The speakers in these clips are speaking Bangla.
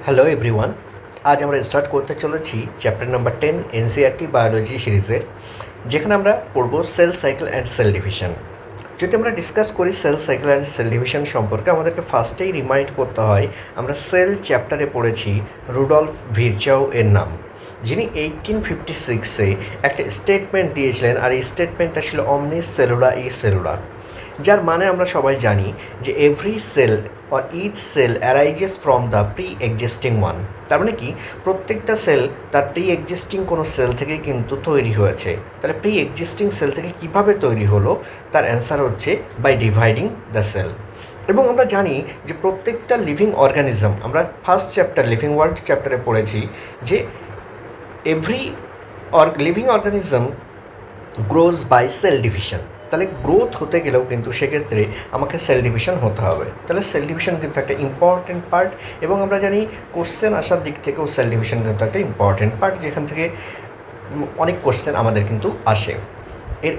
হ্যালো এভরিওয়ান, আজ আমরা স্টার্ট করতে চলেছি চ্যাপ্টার নাম্বার 10 এনসিইআরটি বায়োলজি সিরিজের, যেখানে আমরা পড়ব cell cycle and cell division. যদি আমরা ডিসকাস করি cell cycle and cell division সম্পর্কে, আমাদেরকে ফার্স্টেই রিমাইন্ড করতে হয় আমরা সেল চ্যাপ্টারে পড়েছি রুডলফ ভিরচাও এর নাম, যিনি 1856-এ একটা স্টেটমেন্ট দিয়েছিলেন, আর এই স্টেটমেন্টটা ছিল অমনিস সেলুলা ই সেলুলা, যার মানে আমরা সবাই জানি যে every cell or each cell arises from the pre-existing one। তার মানে কি, প্রত্যেকটা সেল তার প্রি এক্সিস্টিং কোনো সেল থেকে কিন্তু তৈরি হয়েছে। তাহলে প্রি এক্সিস্টিং সেল থেকে কিভাবে তৈরি হলো, তার অ্যান্সার হচ্ছে বাই ডিভাইডিং দ্য সেল। এবং আমরা জানি যে প্রত্যেকটা লিভিং অর্গানিজম, আমরা ফার্স্ট চ্যাপ্টার লিভিং ওয়ার্ল্ড চ্যাপ্টারে পড়েছি যে every living organism grows buy cell division. তাহলে গ্রোথ হতে গেলেও কিন্তু সেক্ষেত্রে আমাকে সেল ডিভিশন হতে হবে। তাহলে সেল ডিভিশন কিন্তু একটা ইম্পর্টেন্ট পার্ট, এবং আমরা জানি কোশ্চেন আসার দিক থেকেও সেল ডিভিশন কিন্তু একটা ইম্পর্টেন্ট পার্ট, যেখান থেকে অনেক কোশ্চেন আমাদের কিন্তু আসে। এর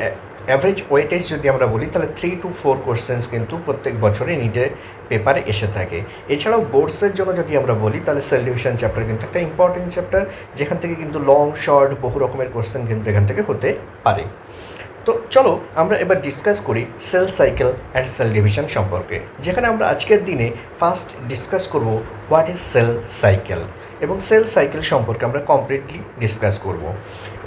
অ্যাভারেজ ওয়েটেজ যদি আমরা বলি, তাহলে 3 to 4 কোশ্চেন্স কিন্তু প্রত্যেক বছরে নিটের পেপারে এসে থাকে। এছাড়াও বোর্ডসের জন্য যদি আমরা বলি, তাহলে সেল ডিভিশন চ্যাপ্টার কিন্তু একটা ইম্পর্টেন্ট চ্যাপ্টার, যেখান থেকে কিন্তু লং শর্ট বহু রকমের কোশ্চেন কিন্তু এখান থেকে হতে পারে। তো চলো আমরা এবার ডিসকাস করি cell cycle and cell division সম্পর্কে, যেখানে আমরা আজকের দিনে ফার্স্ট ডিসকাস করব হোয়াট ইজ সেল সাইকেল, এবং সেল সাইকেল সম্পর্কে আমরা কমপ্লিটলি ডিসকাস করব।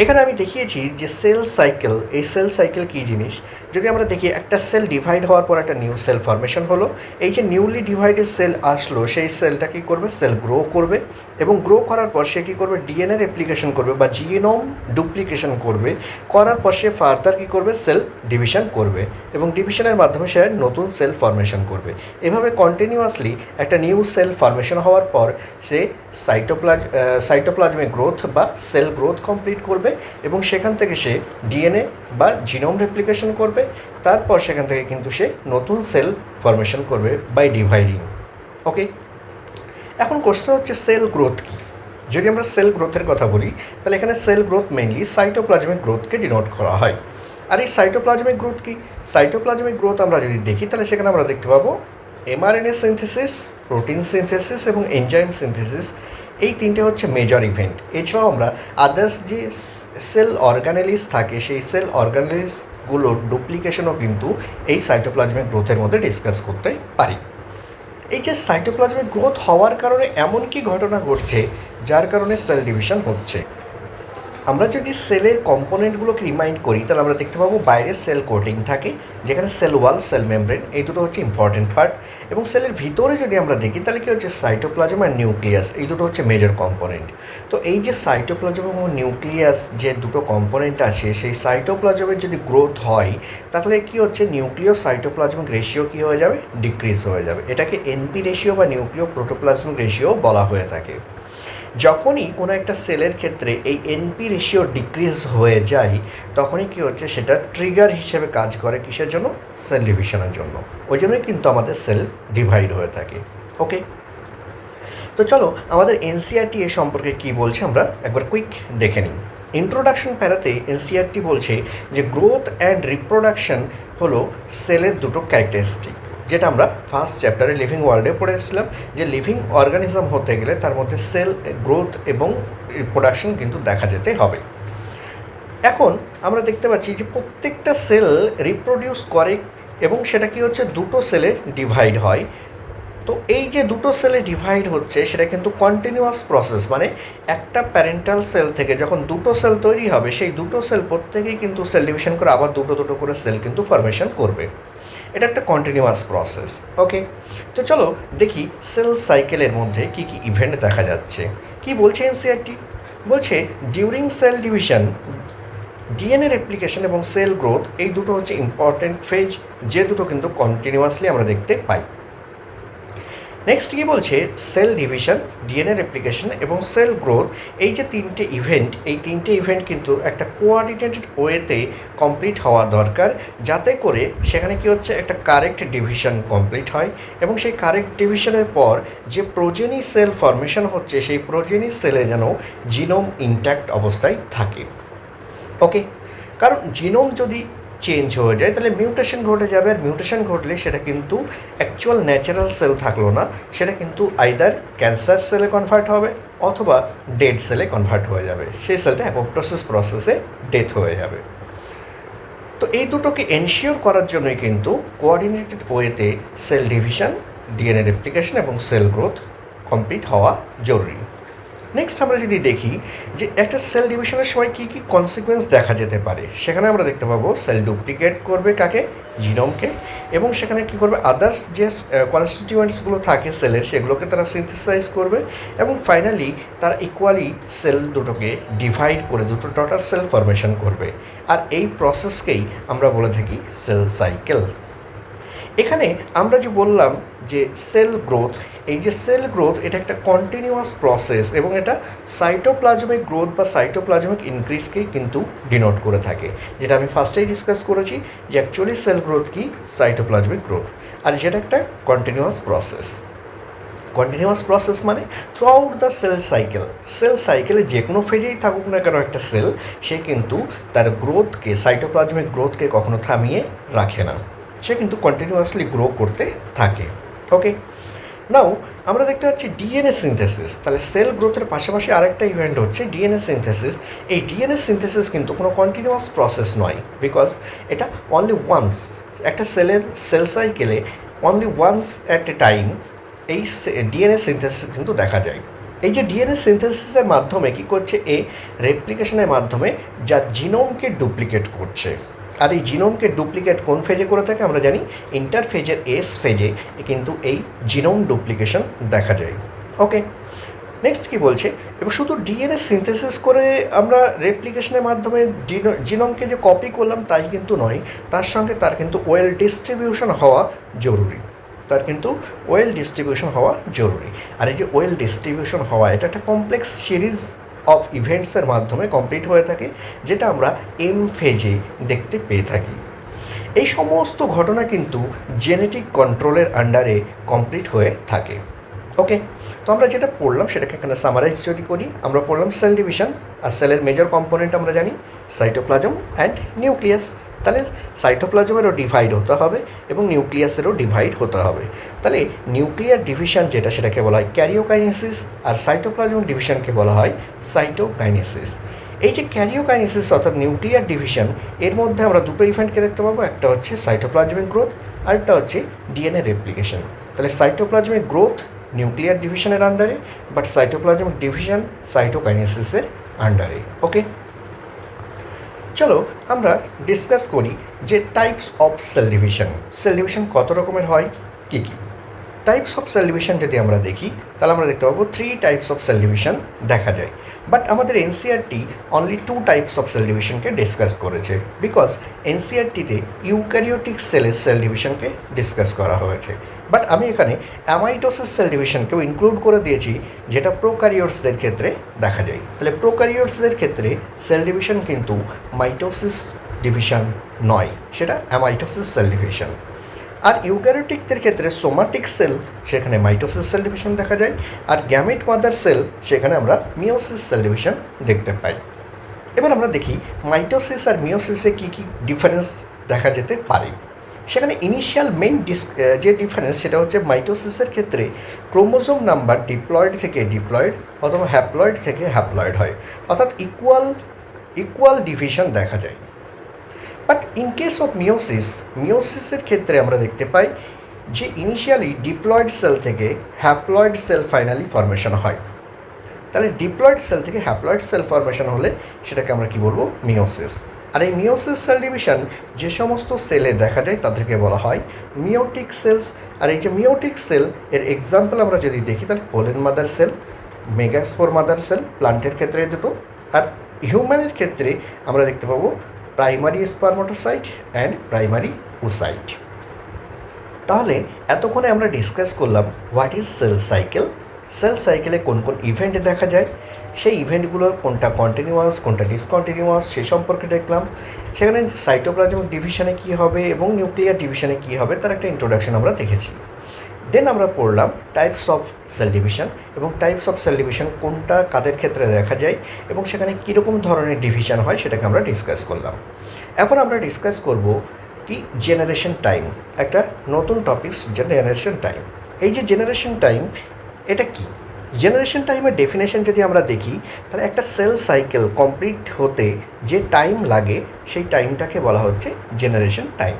এখানে আমি দেখিয়েছি যে সেল সাইকেল, এই সেল সাইকেল কী জিনিস। যদি আমরা দেখি, একটা সেল ডিভাইড হওয়ার পর একটা নিউ সেল ফরমেশন হলো। এই যে নিউলি ডিভাইডেড সেল আসলো, সেই সেলটা কী করবে, সেল গ্রো করবে, এবং গ্রো করার পর সে কী করবে, ডিএনএ রেপ্লিকেশন করবে বা জিনোম ডুপ্লিকেশন করবে। করার পর সে ফার্দার কী করবে, সেল ডিভিশন করবে, এবং ডিভিশনের মাধ্যমে সে নতুন সেল ফরমেশন করবে। এভাবে কন্টিনিউয়াসলি একটা নিউ সেল ফরমেশন হওয়ার পর সে সাইটোপ্লাজমিক গ্রোথ বা সেল গ্রোথ কমপ্লিট করবে, এবং সেখান থেকে সে ডিএনএ বা জিনোম রেপ্লিকেশন করবে। তারপর সেখান থেকে কিন্তু সে নতুন সেল ফরমেশন করবে বাই ডিভাইডিং। ওকে, এখন কোশ্চেন হচ্ছে সেল গ্রোথ কী। যদি আমরা সেল গ্রোথের কথা বলি, তাহলে এখানে সেল গ্রোথ মেইনলি সাইটোপ্লাজমিক গ্রোথকে ডিনোট করা হয়। আর এই সাইটোপ্লাজমিক গ্রোথ কি, সাইটোপ্লাজমিক গ্রোথ আমরা যদি দেখি, তাহলে সেখানে আমরা দেখতে পাবো এমআরএনএ সিনথেসিস, প্রোটিন সিনথেসিস এবং এনজাইম সিনথেসিস, এই তিনটে হচ্ছে মেজর ইভেন্ট। এছাড়াও আমরা আদার্স যে সেল অর্গানেলিস থাকে, সেই সেল অর্গানেলিসগুলোর ডুপ্লিকেশনও কিন্তু এই সাইটোপ্লাজমিক গ্রোথের মধ্যে ডিসকাস করতে পারি। এই যে সাইটোপ্লাজমিক গ্রোথ হওয়ার কারণে এমন কি ঘটনা ঘটছে যার কারণে সেল ডিভিশন হচ্ছে। আমরা যদি সেলের কম্পোনেন্টগুলোকে রিমাইন্ড করি, তাহলে আমরা দেখতে পাবো বাইরে সেল কোটিং থাকে, যেখানে সেল ওয়াল, সেল মেমব্রেন, এই দুটো হচ্ছে ইম্পর্টেন্ট পার্ট। এবং সেলের ভিতরে যদি আমরা দেখি, তাহলে কি হচ্ছে, সাইটোপ্লাজম আর নিউক্লিয়াস, এই দুটো হচ্ছে মেজর কম্পোনেন্ট। তো এই যে সাইটোপ্লাজম এবং নিউক্লিয়াস যে দুটো কম্পোনেন্ট আছে, সেই সাইটোপ্লাজমের যদি গ্রোথ হয়, তাহলে কি হচ্ছে, নিউক্লিয় সাইটোপ্লাজমিক রেশিও কী হয়ে যাবে, ডিক্রিজ হয়ে যাবে। এটাকে এনপি রেশিও বা নিউক্লিয় প্রোটোপ্লাজমিক রেশিও বলা হয়ে থাকে। যখনই কোনো একটা সেলের ক্ষেত্রে এই এনপি রেশিও ডিক্রিজ হয়ে যায়, তখনই কী হচ্ছে, সেটা ট্রিগার হিসেবে কাজ করে কিসের জন্য, সেল ডিভিশনের জন্য। ওই জন্যই কিন্তু আমাদের সেল ডিভাইড হয়ে থাকে। ওকে, তো চলো আমাদের এনসিইআরটি এ সম্পর্কে কী বলছে আমরা একবার কুইক দেখে নিই। ইন্ট্রোডাকশন প্যারাতে এনসিইআরটি বলছে যে গ্রোথ অ্যান্ড রিপ্রোডাকশন হলো সেলের দুটো ক্যারেক্টারিস্টিক, যেটা আমরা ফার্স্ট চ্যাপ্টারে লিভিং ওয়ার্ল্ডে পড়ে এসেছিলাম, যে লিভিং অর্গানিজম হতে গেলে তার মধ্যে সেল গ্রোথ এবং রিপ্রোডাকশন কিন্তু দেখা যেতে হবে। এখন আমরা দেখতে পাচ্ছি যে প্রত্যেকটা সেল রিপ্রোডিউস করে, এবং সেটা কি হচ্ছে, দুটো সেলে ডিভাইড হয়। তো এই যে দুটো সেলে ডিভাইড হচ্ছে, সেটা কিন্তু কন্টিনিউয়াস প্রসেস, মানে একটা প্যারেন্টাল সেল থেকে যখন দুটো সেল তৈরি হবে, সেই দুটো সেল প্রত্যেকেই কিন্তু সেল ডিভিশন করে আবার দুটো দুটো করে সেল কিন্তু ফরমেশন করবে। এটা একটা কন্টিনিউয়াস প্রসেস। ওকে, তো চলো দেখি সেল সাইকেলের মধ্যে কী কী ইভেন্ট দেখা যাচ্ছে। কি বলছে এনসিইআরটি, বলছে during cell division DNA replication এবং সেল গ্রোথ, এই দুটো হচ্ছে ইম্পর্টেন্ট ফেজ, যে দুটো কিন্তু কন্টিনিউয়াসলি আমরা দেখতে পাই। নেক্সট কী বলছে, সেল ডিভিশন, ডিএনএ রেপ্লিকেশন এবং সেল গ্রোথ, এই যে তিনটে ইভেন্ট, এই তিনটে ইভেন্ট কিন্তু একটা কোঅর্ডিনেটেড ওয়েতে কমপ্লিট হওয়া দরকার, যাতে করে সেখানে কী হচ্ছে, একটা কারেক্ট ডিভিশন কমপ্লিট হয়, এবং সেই কারেক্ট ডিভিশনের পর যে প্রোজেনি সেল ফরমেশন হচ্ছে, সেই প্রোজেনি সেলে যেন জিনোম ইনট্যাক্ট অবস্থায় থাকে। ওকে, কারণ জিনোম যদি চেঞ্জ হয়ে যায়, তাহলে মিউটেশন ঘটে যাবে। আর মিউটেশন ঘটলে সেটা কিন্তু অ্যাকচুয়াল ন্যাচারাল সেল থাকলো না, সেটা কিন্তু আইদার ক্যান্সার সেলে কনভার্ট হবে অথবা ডেড সেলে কনভার্ট হয়ে যাবে, সেই সেলটা অ্যাপোপ্টোসিস প্রসেসে ডেথ হয়ে যাবে। তো এই দুটোকে এনশিওর করার জন্যই কিন্তু কোঅর্ডিনেটেড ওয়েতে সেল ডিভিশন, ডিএনএ রেপ্লিকেশন এবং সেল গ্রোথ কমপ্লিট হওয়া জরুরি। নেক্সট আমরা যদি দেখি যে একটা সেল ডিভিশনের সময় কী কী কনসিকুয়েন্স দেখা যেতে পারে, সেখানে আমরা দেখতে পাবো সেল ডুপ্লিকেট করবে কাকে, জিনোমকে, এবং সেখানে কী করবে আদার্স যে কনস্টিটিউয়েন্টসগুলো থাকে সেলের সেগুলোকে তারা সিনথেসাইজ করবে, এবং ফাইনালি তারা ইকুয়ালি সেল দুটোকে ডিভাইড করে দুটো ডটার সেল ফরমেশন করবে। আর এই প্রসেসকেই আমরা বলে থাকি সেল সাইকেল। এখানে আমরা যে বললাম যে সেল গ্রোথ, এই যে সেল গ্রোথ এটা একটা কন্টিনিউয়াস প্রসেস এবং এটা সাইটোপ্লাজমিক গ্রোথ বা সাইটোপ্লাজমিক ইনক্রিজকেই কিন্তু ডিনোট করে থাকে, যেটা আমি ফার্স্টেই ডিসকাস করেছি যে অ্যাকচুয়ালি সেল গ্রোথ কি, সাইটোপ্লাজমিক গ্রোথ, আর যেটা একটা কন্টিনিউয়াস প্রসেস। কন্টিনিউয়াস প্রসেস মানে throughout the cell cycle, cell সাইকেলে যে কোনো ফেজেই থাকুক না কেন একটা সেল, সে কিন্তু তার গ্রোথকে, সাইটোপ্লাজমিক গ্রোথকে কখনো থামিয়ে রাখে না, সে কিন্তু কন্টিনিউয়াসলি গ্রো করতে থাকে। ওকে, নাও আমরা দেখতে পাচ্ছি ডিএনএ সিনথেসিস। তাহলে সেল গ্রোথের পাশাপাশি আরেকটা ইভেন্ট হচ্ছে ডিএনএ সিনথেসিস। এই ডিএনএ সিনথেসিস কিন্তু কোনো কন্টিনিউয়াস প্রসেস নয়, বিকজ এটা অনলি ওয়ান্স, একটা সেলের সেল সাইকেলে only once at a time এই ডিএনএ সিনথেসিস কিন্তু দেখা যায়। এই যে ডিএনএ সিনথেসিসের মাধ্যমে কী করছে, এই রেপ্লিকেশনের মাধ্যমে যা জিনোমকে ডুপ্লিকেট করছে। আর এই জিনোমকে ডুপ্লিকেট কোন ফেজে করে থাকে আমরা জানি, ইন্টারফেজের এস ফেজে কিন্তু এই জিনোম ডুপ্লিকেশন দেখা যায়। ওকে, নেক্সট কি বলছে, এবার শুধু ডিএনএ সিনথেসিস করে আমরা রেপ্লিকেশনের মাধ্যমে জিনোমকে যে কপি করলাম তাই কিন্তু নয়, তার সঙ্গে তার কিন্তু ওয়েল ডিস্ট্রিবিউশন হওয়া জরুরি, তার কিন্তু ওয়েল ডিস্ট্রিবিউশন হওয়া জরুরি। আর এই যে ওয়েল ডিস্ট্রিবিউশন হওয়া, এটা একটা কমপ্লেক্স সিরিজ অফ ইভেন্টসের মাধ্যমে কমপ্লিট হয়ে থাকে, যেটা আমরা এম ফেজে দেখতে পেয়ে থাকি। এই সমস্ত ঘটনা কিন্তু জেনেটিক কন্ট্রোলের আন্ডারে কমপ্লিট হয়ে থাকে। ওকে, তো আমরা যেটা পড়লাম সেটাকে এখানে সামারাইজ যদি করি, আমরা পড়লাম সেল ডিভিশন, আর সেলের মেজর কম্পোনেন্ট আমরা জানি সাইটোপ্লাজম অ্যান্ড নিউক্লিয়াস। তাহলে সাইটোপ্লাজমেরও ডিভাইড হতে হবে এবং নিউক্লিয়াসেরও ডিভাইড হতে হবে। তাহলে নিউক্লিয়ার ডিভিশন যেটা, সেটাকে বলা হয় ক্যারিওকাইনেসিস, আর সাইটোপ্লাজমিক ডিভিশনকে বলা হয় সাইটোকাইনেসিস। এই যে ক্যারিওকাইনেসিস অর্থাৎ নিউক্লিয়ার ডিভিশন, এর মধ্যে আমরা দুটো ইভেন্টকে দেখতে পাবো, একটা হচ্ছে সাইটোপ্লাজমিক গ্রোথ, আরেকটা হচ্ছে ডিএনএ রেপ্লিকেশন। তাহলে সাইটোপ্লাজমিক গ্রোথ নিউক্লিয়ার ডিভিশনের আন্ডারে, বাট সাইটোপ্লাজমিক ডিভিশন সাইটোকাইনেসিসের আন্ডারে। ওকে, চলো আমরা ডিসকাস করি যে types of cell division. Cell division কত রকমের হয়, কী কী টাইপস অফ সেল ডিভিশন যদি আমরা দেখি, তাহলে আমরা দেখতে পাবো 3 টাইপস অফ সেল ডিভিশন দেখা যায়। বাট আমাদের NCERT only 2 types of cell ডিভিশনকে ডিসকাস করেছে, বিকজ এনসিআরটিতে ইউক্যারিওটিক সেলের সেল ডিভিশনকে ডিসকাস করা হয়েছে। বাট আমি এখানে অ্যামাইটোসিস সেল ডিভিশনকেও ইনক্লুড করে দিয়েছি, যেটা প্রোক্যারিওটসদের ক্ষেত্রে দেখা যায়। তাহলে প্রোক্যারিওটসদের ক্ষেত্রে সেল ডিভিশন কিন্তু মাইটোসিস ডিভিশন নয়, সেটা অ্যামাইটোসিস সেল ডিভিশন। আর ইউক্যারিওটিকদের ক্ষেত্রে সোমাটিক সেল, সেখানে মাইটোসিস সেল ডিভিশন দেখা যায়, আর গ্যামেট মাদার সেল, সেখানে আমরা মিওসিস সেল ডিভিশন দেখতে পাই। এবার আমরা দেখি মাইটোসিস আর মিওসিসে কী কী ডিফারেন্স দেখা যেতে পারে। সেখানে ইনিশিয়াল মেইন যে ডিফারেন্স, সেটা হচ্ছে মাইটোসিসের ক্ষেত্রে ক্রোমোজোম নাম্বার ডিপ্লয়েড থেকে ডিপ্লয়েড অথবা হ্যাপ্লয়েড থেকে হ্যাপ্লয়েড হয়, অর্থাৎ ইকুয়াল ডিভিশন দেখা যায়। বাট ইন কেস অফ মিওসিসের ক্ষেত্রে আমরা দেখতে পাই যে ইনিশিয়ালি ডিপ্লয়েড সেল থেকে হ্যাপ্লয়েড সেল ফাইনালি ফরমেশন হয়। তাহলে ডিপ্লয়েড সেল থেকে হ্যাপ্লয়েড সেল ফরমেশন হলে সেটাকে আমরা কি বলবো, মিওসিস। আর এই মিওসিস সেল ডিভিশন যে সমস্ত সেলে দেখা যায় তাদেরকে বলা হয় মিওটিক সেলস। আর এই যে মিওটিক সেল এর এক্সাম্পল আমরা যদি দেখি, তাহলে pollen mother cell, megaspore mother cell, প্লান্টের ক্ষেত্রে দুটো, আর হিউম্যানের ক্ষেত্রে আমরা দেখতে পাবো primary spermatocyte and primary oocyte. তাহলে এতক্ষণে আমরা ডিসকাস করলাম what is cell cycle, cell সাইকেলে কোন কোন ইভেন্ট দেখা যায়, সেই ইভেন্টগুলোর কোনটা কন্টিনিউয়াস কোনটা ডিসকন্টিনিউয়াস সে সম্পর্কে দেখলাম। সেখানে সাইটোপ্লাজমিক ডিভিশনে কী হবে এবং নিউক্লিয়ার ডিভিশনে কী হবে তার একটা ইন্ট্রোডাকশন আমরা দেখেছি। দেন আমরা পড়লাম টাইপস অফ সেল ডিভিশন, এবং টাইপস অফ সেল ডিভিশন কোনটা কাদের ক্ষেত্রে দেখা যায় এবং সেখানে কীরকম ধরনের ডিভিশন হয় সেটাকে আমরা ডিসকাস করলাম। এখন আমরা ডিসকাস করব কি জেনারেশন টাইম, একটা নতুন টপিকস জেনারেশন টাইম। এই যে জেনারেশন টাইম এটা কি? জেনারেশন টাইমের ডেফিনেশন যদি আমরা দেখি তাহলে একটা সেল সাইকেল কমপ্লিট হতে যে টাইম লাগে সেই টাইমটাকে বলা হচ্ছে জেনারেশন টাইম।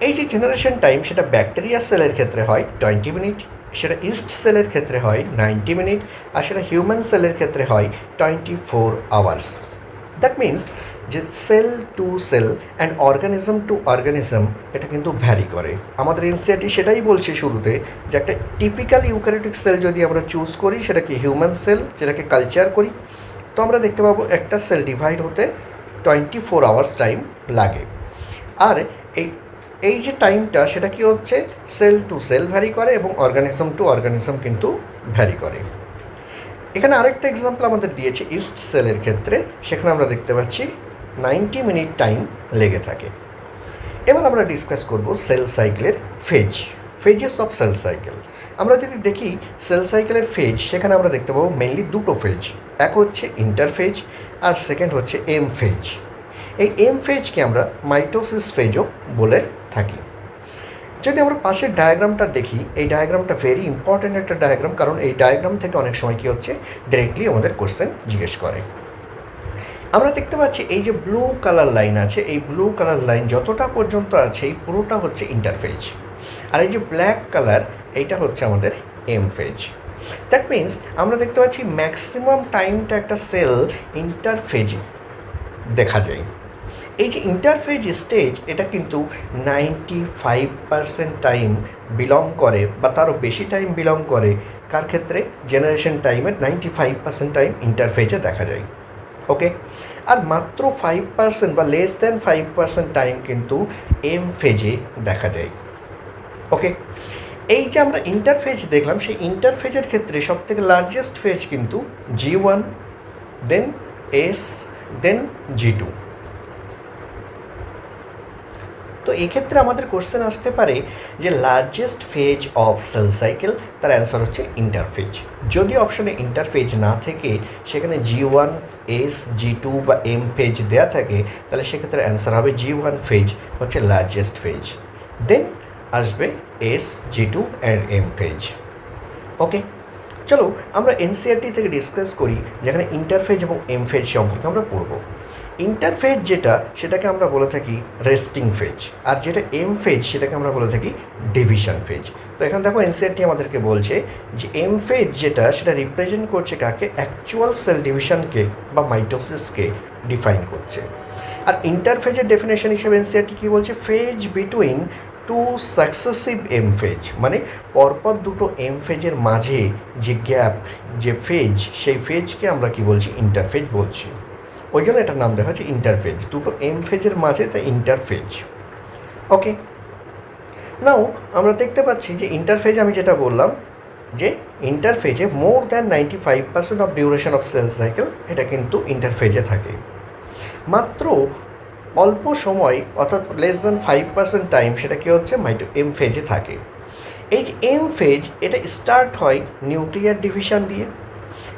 এই যে জেনারেশন টাইম সেটা ব্যাকটেরিয়া সেলের ক্ষেত্রে হয় 20 মিনিট, সেটা ইস্ট সেলের ক্ষেত্রে হয় 90 মিনিট, আর সেটা হিউম্যান সেলের ক্ষেত্রে হয় 24 আওয়ার্স। দ্যাট মিনস যে cell to cell and organism to organism এটা কিন্তু ভ্যারি করে। আমাদের এনসিইআরটি সেটাই বলছে শুরুতে যে একটা টিপিক্যাল ইউক্যারিওটিক সেল যদি আমরা চুজ করি সেটাকে হিউম্যান সেল, যেটাকে কালচার করি, তো আমরা দেখতে পাবো একটা সেল ডিভাইড হতে 24 আওয়ার্স টাইম লাগে। আর এই যে টাইমটা সেটা কি হচ্ছে সেল টু সেল ভ্যারি করে এবং অর্গানিজম টু অর্গানিজম কিন্তু ভ্যারি করে। এখানে আরেকটা এক্সাম্পল আমাদের দিয়েছে ইস্ট সেলের ক্ষেত্রে, সেখানে আমরা দেখতে পাচ্ছি 90 মিনিট টাইম লেগে থাকে। এবার আমরা ডিসকাস করব সেল সাইকেলের ফেজেস অফ সেল সাইকেল। আমরা যদি দেখি সেল সাইকেলের ফেজ, সেখানে আমরা দেখতে পাবো মেনলি দুটো ফেজ, এক হচ্ছে ইন্টারফেজ আর সেকেন্ড হচ্ছে এম ফেজ। এই এম ফেজকে আমরা মাইটোসিস ফেজও বলে থাকি। যদি আমরা পাশের ডায়াগ্রামটা দেখি, এই ডায়াগ্রামটা ভেরি ইম্পর্ট্যান্ট একটা ডায়াগ্রাম, কারণ এই ডায়াগ্রাম থেকে অনেক সময় কী হচ্ছে ডিরেক্টলি আমাদের কোশ্চেন জিজ্ঞেস করে। আমরা দেখতে পাচ্ছি এই যে ব্লু কালার লাইন আছে, এই ব্লু কালার লাইন যতটা পর্যন্ত আছে এই পুরোটা হচ্ছে ইন্টারফেজ, আর এই যে ব্ল্যাক কালার এইটা হচ্ছে আমাদের এম ফেজ। দ্যাট মিনস আমরা দেখতে পাচ্ছি ম্যাক্সিমাম টাইমটা একটা সেল ইন্টারফেজে দেখা যায়। এই যে ইন্টারফেজ স্টেজ এটা কিন্তু 95% টাইম বিলং করে বা তারও বেশি টাইম বিলং করে কার ক্ষেত্রে? জেনারেশন টাইমের 95% টাইম ইন্টারফেজে দেখা যায়। ওকে, আর মাত্র 5% বা লেস দ্যান 5% টাইম কিন্তু এম ফেজে দেখা যায়। ওকে, এই যে আমরা ইন্টারফেজ দেখলাম, সেই ইন্টারফেজের ক্ষেত্রে সবথেকে লার্জেস্ট ফেজ কিন্তু G1, দেন S, দেন G2। তো এক্ষেত্রে আমাদের কোশ্চেন আসতে পারে যে largest phase of cell cycle, তার অ্যান্সার হচ্ছে ইন্টারফেজ। যদি অপশনে ইন্টারফেজ না থেকে সেখানে G1, S, G2 বা এম ফেজ দেওয়া থাকে তাহলে সেক্ষেত্রে অ্যান্সার হবে G1 ফেজ হচ্ছে লার্জেস্ট ফেজ, দেন আসবে S, G2 and M phase. Okay, চলো আমরা এনসিইআরটি থেকে ডিসকাস করি, যেখানে ইন্টারফেজ এবং এম ফেজ সম্পর্কে আমরা পড়ব। ইন্টারফেজ যেটা সেটাকে আমরা বলে থাকি রেস্টিং ফেজ, আর যেটা এম ফেজ সেটাকে আমরা বলে থাকি ডিভিশন ফেজ। তো এখানে দেখো এনসিইআরটি আমাদেরকে বলছে যে এম ফেজ যেটা সেটা রিপ্রেজেন্ট করছে কাকে? অ্যাকচুয়াল সেল ডিভিশনকে বা মাইটোসিসকে ডিফাইন করছে। আর ইন্টারফেজের ডেফিনেশন হিসেবে এনসিইআরটি কী বলছে? Phase between two successive M phase, মানে পরপর দুটো এম ফেজের মাঝে যে গ্যাপ, যে ফেজ, সেই ফেজকে আমরা কি বলছি? ইন্টারফেজ বলছি। ওই জন্য এটার নাম দেখা হচ্ছে ইন্টারফেজ, দুটো এম ফেজের মাঝে তাই ইন্টারফেজ। ওকে, নাও আমরা দেখতে পাচ্ছি যে ইন্টারফেজ আমি যেটা বললাম যে ইন্টারফেজে more than 95% of duration of cell cycle এটা কিন্তু ইন্টারফেজে থাকে। মাত্র অল্প সময় অর্থাৎ লেস দ্যান 5% টাইম সেটা কী হচ্ছে এম ফেজে থাকে। এই এম ফেজ এটা স্টার্ট হয় নিউক্লিয়ার ডিভিশন দিয়ে,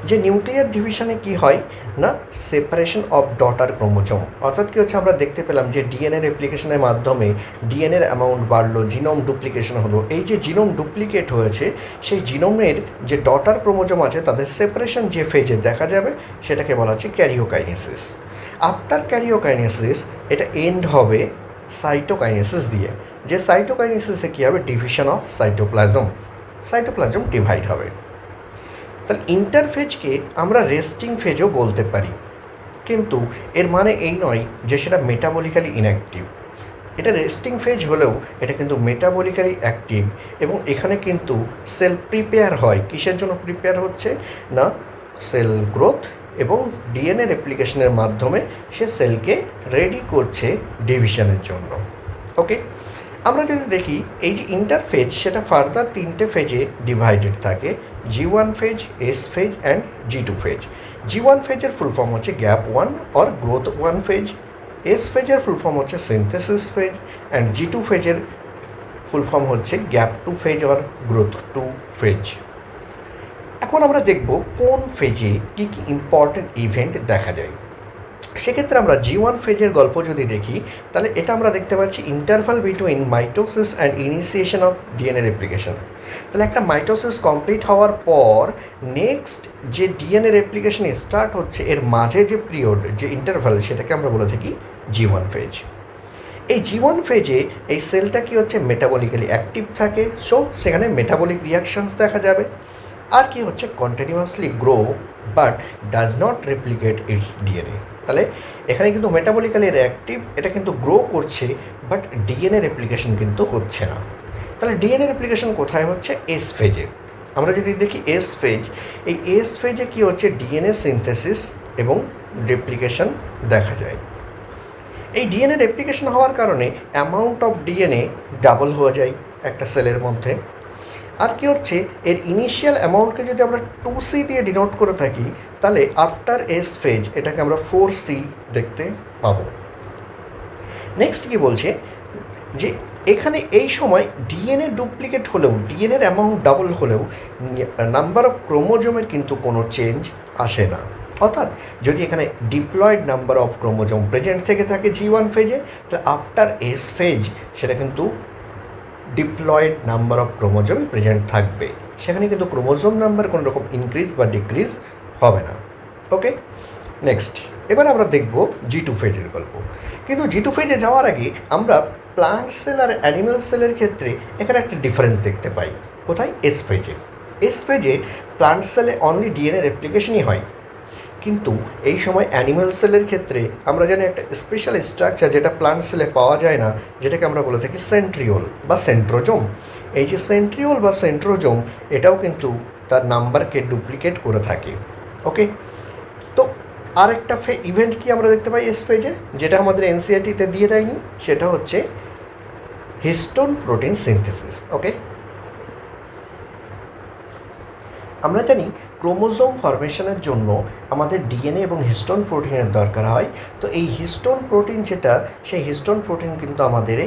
যে নিউক্লিয়ার ডিভিশনে কি হয় না সেপারেশন অফ ডটার ক্রোমোজোম, অর্থাৎ কী হচ্ছে আমরা দেখতে পেলাম যে ডিএনএ রেপ্লিকেশনের মাধ্যমে ডিএনএর অ্যামাউন্ট বাড়লো, জিনোম ডুপ্লিকেশন হলো। এই যে জিনোম ডুপ্লিকেট হয়েছে সেই জিনোমের যে ডটার ক্রোমোজোম আছে তাদের সেপারেশন যে ফেজে দেখা যাবে সেটাকে বলা হচ্ছে ক্যারিওকাইনেসিস। আফটার ক্যারিওকাইনেসিস এটা এন্ড হবে সাইটোকাইনেসিস দিয়ে, যে সাইটোকাইনেসিসে কী হবে? ডিভিশন অফ সাইটোপ্লাজম ডিভাইড হবে। তাহলে ইন্টারফেজকে আমরা রেস্টিং ফেজও বলতে পারি, কিন্তু এর মানে এই নয় যে সেটা মেটাবলিক্যালি ইনঅ্যাক্টিভ। এটা রেস্টিং ফেজ হলেও এটা কিন্তু মেটাবলিক্যালি অ্যাক্টিভ, এবং এখানে কিন্তু সেল প্রিপেয়ার হয়। কিসের জন্য প্রিপেয়ার হচ্ছে? না সেল গ্রোথ এবং ডিএনএ রেপ্লিকেশনের মাধ্যমে সে সেলকে রেডি করছে ডিভিশনের জন্য। ওকে, আমরা যদি দেখি এই যে ইন্টারফেজ সেটা ফার্দার 3টে ফেজে ডিভাইডেড থাকে, G1 phase, S phase and G2 phase. G1 ফেজের ফুল ফর্ম হচ্ছে gap 1 or growth 1 phase, S ফেজের ফুল ফর্ম হচ্ছে সিনথেসিস ফেজ, অ্যান্ড G2 ফেজের ফুল ফর্ম হচ্ছে gap 2 phase or growth 2 phase. এখন আমরা দেখব কোন ফেজে কী কী ইম্পর্টেন্ট ইভেন্ট দেখা যায়। সেক্ষেত্রে আমরা G1 ফেজের গল্প যদি দেখি তাহলে এটা আমরা দেখতে পাচ্ছি interval between mitosis and initiation of DNA replication. তাহলে একটা মাইটোসিস কমপ্লিট হওয়ার পর নেক্সট যে ডিএনএ রেপ্লিকেশন স্টার্ট হচ্ছে এর মাঝে যে পিরিয়ড, যে ইন্টারভাল, সেটাকে আমরা বলে থাকি G1 ফেজ। এই G1 ফেজে এই সেলটা কি হচ্ছে মেটাবলিক্যালি অ্যাক্টিভ থাকে, সো সেখানে মেটাবলিক রিয়াকশনস দেখা যাবে। আর কি হচ্ছে continuously grow but does not replicate it's DNA. তাহলে এখানে কিন্তু মেটাবলিক্যালি অ্যাক্টিভ, এটা কিন্তু গ্রো করছে বাট ডিএনএ রেপ্লিকেশন কিন্তু হচ্ছে না। তাহলে ডিএনএ রেপ্লিকেশন কোথায় হচ্ছে? এস ফেজে। আমরা যদি দেখি এস ফেজ, এই এস ফেজে কি হচ্ছে ডিএনএ সিনথেসিস এবং রেপ্লিকেশন দেখা যায়। এই ডিএনএ রেপ্লিকেশন হওয়ার কারণে অ্যামাউন্ট অফ ডিএনএ ডাবল হয়ে যায় একটা সেলের মধ্যে। আর কি হচ্ছে এর ইনিশিয়াল অ্যামাউন্টকে যদি আমরা 2C দিয়ে ডিনোট করে থাকি তাহলে আফটার এস ফেজ এটাকে আমরা 4C দেখতে পাবো। নেক্সট কি বলছে যে এখানে এই সময় ডিএনএ ডুপ্লিকেট হলেও, ডিএনএর অ্যামাউন্ট ডাবল হলেও নাম্বার অফ ক্রোমোজোমের কিন্তু কোনো চেঞ্জ আসে না। অর্থাৎ যদি এখানে diploid number of chromosome present থেকে থাকে G1 ফেজে, তাহলে আফটার এস ফেজ সেটা কিন্তু diploid number of chromosome present থাকবে, সেখানে কিন্তু ক্রোমোজোম নাম্বার কোনো রকম ইনক্রিজ বা ডিক্রিজ হবে না। ওকে, নেক্সট এবার আমরা দেখব G2 ফেজের গল্প। কিন্তু G2 ফেজে যাওয়ার আগে আমরা প্লান্ট সেল আর অ্যানিম্যাল সেলের ক্ষেত্রে এখানে একটা ডিফারেন্স দেখতে পাই। কোথায়? এস ফেজে। এস ফেজে প্লান্ট সেলে অনলি ডিএনএ রেপ্লিকেশনই হয়, কিন্তু এই সময় অ্যানিম্যাল সেলের ক্ষেত্রে আমরা জানি একটা স্পেশাল স্ট্রাকচার যেটা প্লান্ট সেলে পাওয়া যায় না, যেটাকে আমরা বলে থাকি সেন্ট্রিওল বা সেন্ট্রোজোম। এই যে সেন্ট্রিওল বা সেন্ট্রোজোম এটাও কিন্তু তার নাম্বারকে ডুপ্লিকেট করে থাকে। ওকে, তো আরেকটা ইভেন্ট কি আমরা দেখতে পাই এস ফেজে, যেটা আমাদের এনসিইআরটিতে দিয়ে দেয়নি, সেটা হচ্ছে হিস্টোন প্রোটিন সিনথেসিস। ওকে, আমরা জানি ক্রোমোজোম ফরমেশনের জন্য আমাদের ডিএনএ এবং হিস্টোন প্রোটিনের দরকার হয়। তো এই হিস্টোন প্রোটিন যেটা, সেই হিস্টোন প্রোটিন কিন্তু আমাদের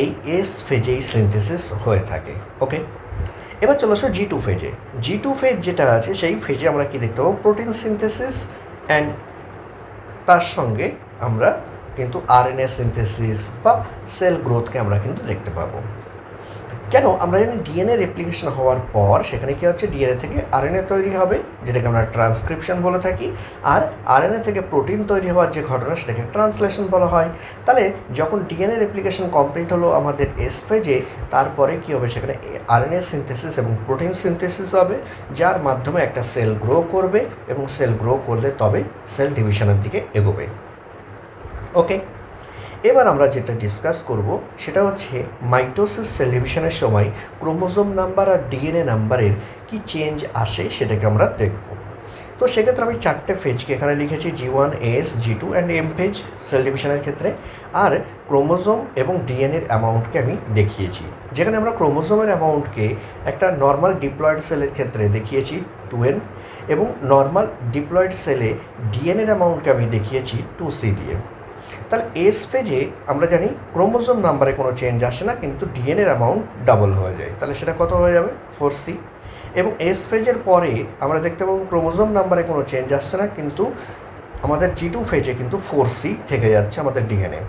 এই এস ফেজেই সিনথেসিস হয়ে থাকে। ওকে, এবার চলে আসো G2 ফেজে। G2 ফেজ যেটা আছে সেই ফেজে আমরা কি দেখতে পাবো? প্রোটিন সিনথেসিস অ্যান্ড তার সঙ্গে আমরা কিন্তু আরএনএ সিনথেসিস বা সেল গ্রোথকে আমরা কিন্তু দেখতে পাবো। কেন? আমরা জানি ডিএনএ রেপ্লিকেশন হওয়ার পর সেখানে কী হচ্ছে, ডিএনএ থেকে আরএনএ তৈরি হবে, যেটাকে আমরা ট্রান্সক্রিপশন বলে থাকি। আর আরএনএ থেকে প্রোটিন তৈরি হওয়ার যে ঘটনা সেটাকে ট্রান্সলেশন বলা হয়। তাহলে যখন ডিএনএ রেপ্লিকেশন কমপ্লিট হলো আমাদের এস ফেজে, তারপরে কী হবে, সেখানে আরএনএ সিনথেসিস এবং প্রোটিন সিনথেসিস হবে, যার মাধ্যমে একটা সেল গ্রো করবে এবং সেল গ্রো করলে তবে সেল ডিভিশনের দিকে এগোবে। ওকে, এবার আমরা যেটা ডিসকাস করব সেটা হচ্ছে মাইটোসিস সেল ডিভিশনের সময় ক্রোমোজোম নাম্বার আর ডিএনএ নাম্বারের কি চেঞ্জ আসে সেটাকে আমরা দেখব। তো সেক্ষেত্রে আমি 4টে ফেজকে এখানে লিখেছি, G1, S, G2 and M phase cell ডিভিশনের ক্ষেত্রে। আর ক্রোমোজোম এবং ডিএনএর অ্যামাউন্টকে আমি দেখিয়েছি, যেখানে আমরা ক্রোমোজোমের অ্যামাউন্টকে একটা নর্মাল ডিপ্লয়েড সেলের ক্ষেত্রে দেখিয়েছি 2N, এবং নর্মাল ডিপ্লয়েড সেলে ডিএনএর অ্যামাউন্টকে আমি দেখিয়েছি 2C দিয়ে। তাহলে এস ফেজে আমরা জানি ক্রোমোজোম নাম্বারে কোনো চেঞ্জ আসে না, কিন্তু ডিএনএর অ্যামাউন্ট ডাবল হয়ে যায়। তাহলে সেটা কত হয়ে যাবে? 4C। এবং এস ফেজের পরে আমরা দেখতে পাবো ক্রোমোজোম নাম্বারে কোনো চেঞ্জ আসছে না, কিন্তু আমাদের G2 ফেজে কিন্তু 4C থেকে যাচ্ছে আমাদের ডিএনএ।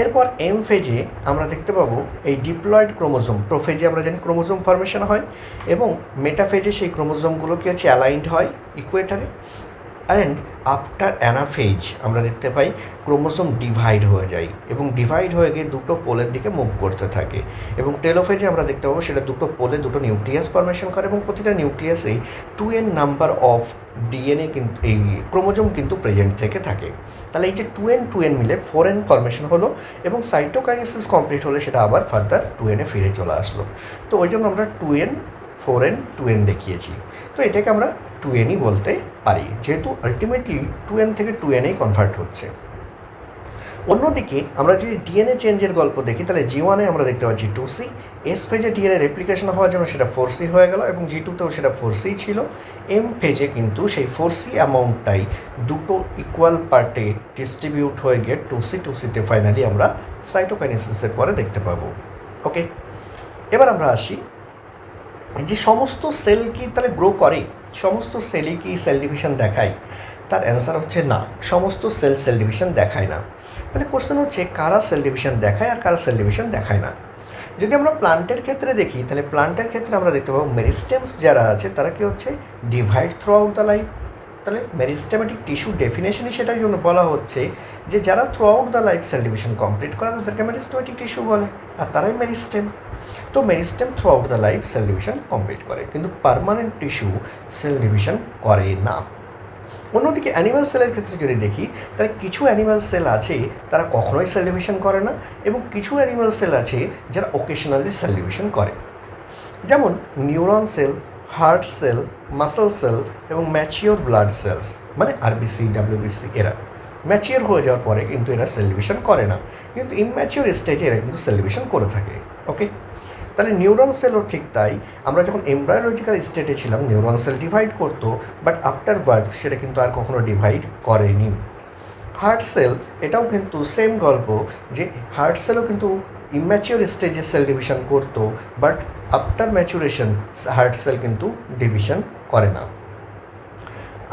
এরপর এম ফেজে আমরা দেখতে পাবো এই ডিপ্লয়েড ক্রোমোজোম, প্রোফেজে আমরা জানি ক্রোমোজোম ফরমেশন হয়, এবং মেটাফেজে সেই ক্রোমোজোমগুলো কি হচ্ছে অ্যালাইন্ড হয় ইকুয়েটারে। অ্যান্ড আফটার অ্যানাফেজ আমরা দেখতে পাই ক্রোমোজোম ডিভাইড হয়ে যায়, এবং ডিভাইড হয়ে গিয়ে দুটো পোলের দিকে মুভ করতে থাকে। এবং টেলোফেজে আমরা দেখতে পাবো সেটা দুটো পোলে দুটো নিউক্লিয়াস ফরমেশন করে, এবং প্রতিটা নিউক্লিয়াসেই 2N নাম্বার অফ ডিএনএ কিন্তু এই ক্রোমোজোম কিন্তু প্রেজেন্ট থেকে থাকে। তাহলে এই যে 2N মিলে 4N ফরমেশন হলো, এবং সাইটোকাইনেসিস কমপ্লিট হলে সেটা আবার ফার্দার 2N ফিরে চলে আসলো। তো ওই জন্য আমরা 2N 4N 2N দেখিয়েছি। তো এটাকে আমরা 2Nই বলতে পারি, যেহেতু আলটিমেটলি 2N থেকে 2Nই কনভার্ট হচ্ছে। অন্যদিকে আমরা যদি ডিএনএ চেঞ্জের গল্প দেখি, তাহলে G1-এ আমরা দেখতে পাচ্ছি 2C, এস ফেজে ডিএনএ রেপ্লিকেশন হওয়ার জন্য সেটা 4C হয়ে গেল, এবং G2-তেও সেটা 4C ছিল। এম ফেজে কিন্তু সেই 4C অ্যামাউন্টটাই দুটো ইকুয়াল পার্টে ডিস্ট্রিবিউট হয়ে গিয়ে 2C-2Cতে ফাইনালি আমরা সাইটোকাইনেসিসের পরে দেখতে পাবো। ওকে, এবার আমরা আসি যে সমস্ত সেল কি তাহলে গ্রো করে, সমস্ত সেলই কি সেল ডিভিশন দেখায়। তার অ্যান্সার হচ্ছে না, সমস্ত সেল ডিভিশন দেখায় না। তাহলে কোশ্চেন হচ্ছে কারা সেল ডিভিশন দেখায় আর কারা সেল ডিভিশন দেখায় না। যদি আমরা প্লান্টের ক্ষেত্রে দেখি, তাহলে প্লান্টের ক্ষেত্রে আমরা দেখতে পাবো মেরিস্টেমস যারা আছে তারা কি হচ্ছে divide through out the life. তাহলে মেরিস্টেমেটিক টিস্যু ডেফিনেশনই সেটার জন্য বলা হচ্ছে যে যারা through out the life cell division complete করে তাদেরকে মেরিস্টেমেটিক টিস্যু বলে, আর তারাই মেরিস্টেম। তো meristem through out the life cell division complete করে, কিন্তু পার্মানেন্ট টিস্যু সেল ডিভিশন করে না। অন্যদিকে অ্যানিম্যাল সেলের ক্ষেত্রে যদি দেখি, তাহলে কিছু অ্যানিম্যাল সেল আছে তারা কখনোই সেল ডিভিশন করে না, এবং কিছু অ্যানিম্যাল সেল আছে যারা ওকেশনালি সেল ডিভিশন করে। যেমন neuron cell, heart cell, muscle cell এবং ম্যাচিওর ব্লাড সেলস, মানে আরবিসি, ডাব্লিউবিসি, এরা ম্যাচিওর হয়ে যাওয়ার পরে কিন্তু এরা সেল ডিভিশন করে না, কিন্তু ইনম্যাচিওর স্টেজে এরা কিন্তু সেল ডিভিশন করে থাকে। ওকে, তাহলে নিউরন সেলও ঠিক তাই। আমরা যখন এমব্রায়োলজিক্যাল স্টেটে ছিলাম নিউরন সেল ডিভাইড করতো, বাট আফটার বার্থ সেটা কিন্তু আর কখনো ডিভাইড করেনি। হার্ট সেল, এটাও কিন্তু সেম গল্প, যে হার্ট সেলও কিন্তু ইম্যাচিওর স্টেজে সেল ডিভিশন করতো, but after maturation heart cell কিন্তু ডিভিশন করে না।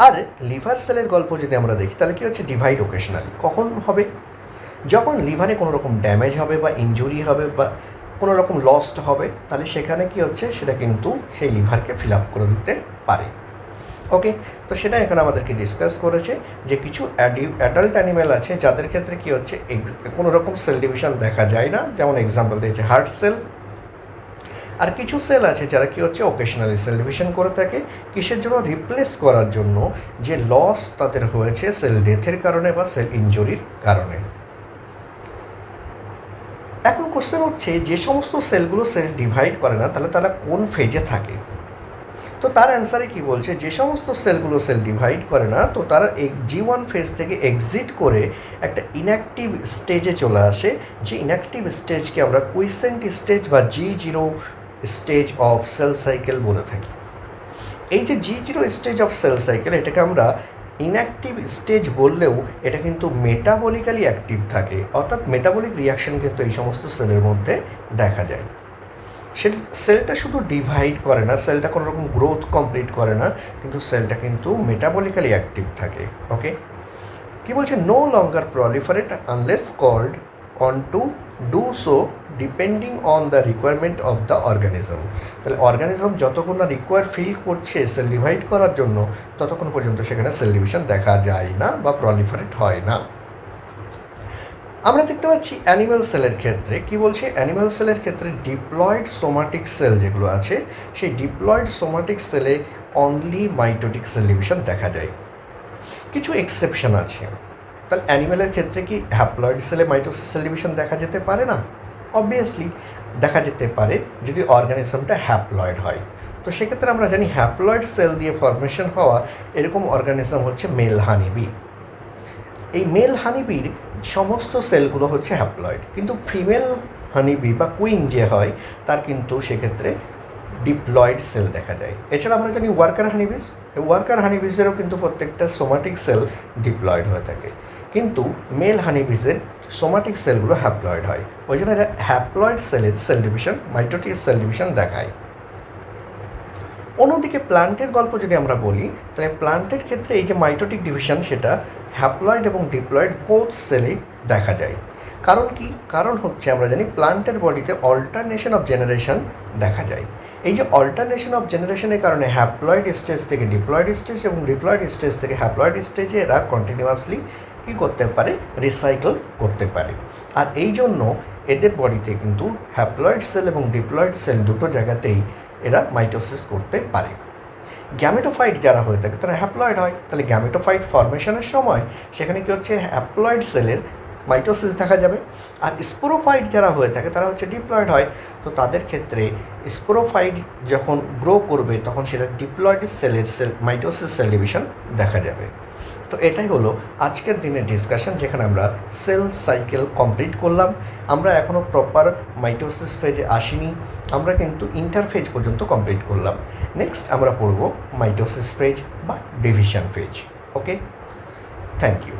আর লিভার সেলের গল্প যদি আমরা দেখি, তাহলে কি হচ্ছে ডিভাইড ওকেশনালি। কখন হবে? যখন লিভারে কোনো রকম ড্যামেজ হবে বা ইনজুরি হবে বা কোনো রকম লস্ট হবে, তাহলে সেখানে কি হচ্ছে সেটা কিন্তু সেই লিভারকে ফিল আপ করে দিতে পারে। ওকে, তো সেটা এখানে আমাদেরকে ডিসকাস করেছে যে কিছু অ্যাডাল্ট অ্যানিম্যাল আছে যাদের ক্ষেত্রে কি হচ্ছে কোনো রকম সেল ডিভিশন দেখা যায় না, যেমন এক্সাম্পল দিয়েছে হার্ট সেল। আর কিছু সেল আছে যারা কি হচ্ছে ওকেশনালি সেল ডিভিশন করে থাকে, কিসের জন্য? রিপ্লেস করার জন্য যে লস তাদের হয়েছে সেল ডেথের কারণে বা সেল ইনজুরির কারণে। এখন কোশ্চেন হচ্ছে যে সমস্ত সেলগুলো সেল ডিভাইড করে না, তাহলে তারা কোন ফেজে থাকে? তো তার অ্যান্সারে কি বলছে, যে সমস্ত সেলগুলো সেল ডিভাইড করে না, তো তারা G1 ফেজ থেকে এক্সিট করে একটা ইনঅ্যাক্টিভ স্টেজে চলে আসে, যে ইনঅ্যাক্টিভ স্টেজকে আমরা কুইসেন্ট স্টেজ বা G0 stage of cell cycle বলে থাকি। এই যে G0 stage of cell cycle, এটাকে আমরা ইনঅ্যাক্টিভ স্টেজ বললেও এটা কিন্তু মেটাবলিক্যালি অ্যাক্টিভ থাকে, অর্থাৎ মেটাবলিক রিয়াকশন কিন্তু এই সমস্ত সেলের মধ্যে দেখা যায়। সেলটা শুধু ডিভাইড করে না, সেলটা কোনো রকম গ্রোথ কমপ্লিট করে না, কিন্তু সেলটা কিন্তু মেটাবলিক্যালি অ্যাক্টিভ থাকে। ওকে, কি বলছে? No longer proliferate unless called on to do so depending on the requirement of the organism. তাহলে অর্গানিজম যতক্ষণ না রিকোয়ার ফিল করছে সেল ডিভাইড করার জন্য, ততক্ষণ পর্যন্ত সেখানে সেল ডিভিশন দেখা যায় না বা প্রলিফারেট হয় না। আমরা দেখতে পাচ্ছি অ্যানিম্যাল সেলের ক্ষেত্রে কি বলছে, অ্যানিম্যাল সেলের ক্ষেত্রে ডিপ্লয়েড সোমাটিক সেল যেগুলো আছে, সেই ডিপ্লয়েড সোমাটিক সেলে অনলি মাইটোটিক সেল ডিভিশন দেখা যায়। কিছু এক্সেপশন আছে। তাহলে অ্যানিম্যালের ক্ষেত্রে কি হ্যাপ্লয়েড সেলে মাইটোসিস সেল ডিভিশন দেখা যেতে পারে না? অবভিয়াসলি দেখা যেতে পারে, যদি অর্গানিজমটা হ্যাপ্লয়েড হয়। তো সেক্ষেত্রে আমরা জানি হ্যাপ্লয়েড সেল দিয়ে ফরমেশন হওয়া এরকম অর্গানিজম হচ্ছে মেল হানিবি। এই মেল হানিবির সমস্ত সেলগুলো হচ্ছে হ্যাপ্লয়েড, কিন্তু ফিমেল হানিবি বা কুইন যে হয় তার কিন্তু সেক্ষেত্রে ডিপ্লয়েড সেল দেখা যায়। এছাড়া আমরা জানি ওয়ার্কার হানিবিস, ওয়ার্কার হানিবিসেরও কিন্তু প্রত্যেকটা সোমাটিক সেল ডিপ্লয়েড হয়ে থাকে, কিন্তু মেল হানিবিসের সোমাটিক সেলগুলো হ্যাপ্লয়েড হয়। ওই জন্য এরা হ্যাপ্লয়েড সেলের cell division, mitotic cell division দেখায়। অন্যদিকে প্লান্টের গল্প যদি আমরা বলি, তাহলে প্লান্টের ক্ষেত্রে এই যে মাইটোটিক ডিভিশন সেটা হ্যাপ্লয়েড এবং ডিপ্লয়েড বোথ সেলেই দেখা যায়। কারণ কি? কারণ হচ্ছে আমরা জানি প্লান্টের বডিতে অল্টারনেশন অফ জেনারেশন দেখা যায়। এই যে অল্টারনেশন অফ জেনারেশনের কারণে হ্যাপ্লয়েড স্টেজ থেকে ডিপ্লয়েড স্টেজ এবং ডিপ্লয়েড স্টেজ থেকে হ্যাপ্লয়েড স্টেজে এরা কন্টিনিউয়াসলি কী করতে পারে? রিসাইকেল করতে পারে। আর এই জন্য এদের বডিতে কিন্তু হ্যাপ্লয়েড সেল এবং ডিপ্লয়েড সেল দুটো জায়গাতেই এরা মাইটোসিস করতে পারে। গ্যামেটোফাইট যারা হয়ে থাকে তারা হ্যাপ্লয়েড হয়, তাহলে গ্যামেটোফাইট ফরমেশনের সময় সেখানে কী হচ্ছে? হ্যাপ্লয়েড সেলের মাইটোসিস দেখা যাবে। আর স্পোরোফাইট যারা হয়ে থাকে তারা হচ্ছে ডিপ্লয়েড হয়, তো তাদের ক্ষেত্রে স্পোরোফাইট যখন গ্রো করবে তখন সেটা ডিপ্লয়েড সেলের মাইটোসিস সেল ডিভিশন দেখা যাবে। তো এটাই হলো আজকের দিনের ডিসকাশন, যেখানে আমরা সেল সাইকেল কমপ্লিট করলাম। আমরা এখনও প্রপার মাইটোসিস ফেজে আসিনি, আমরা কিন্তু ইন্টারফেজ পর্যন্ত কমপ্লিট করলাম। নেক্সট আমরা পড়ব মাইটোসিস ফেজ বা division phase. Okay, thank you.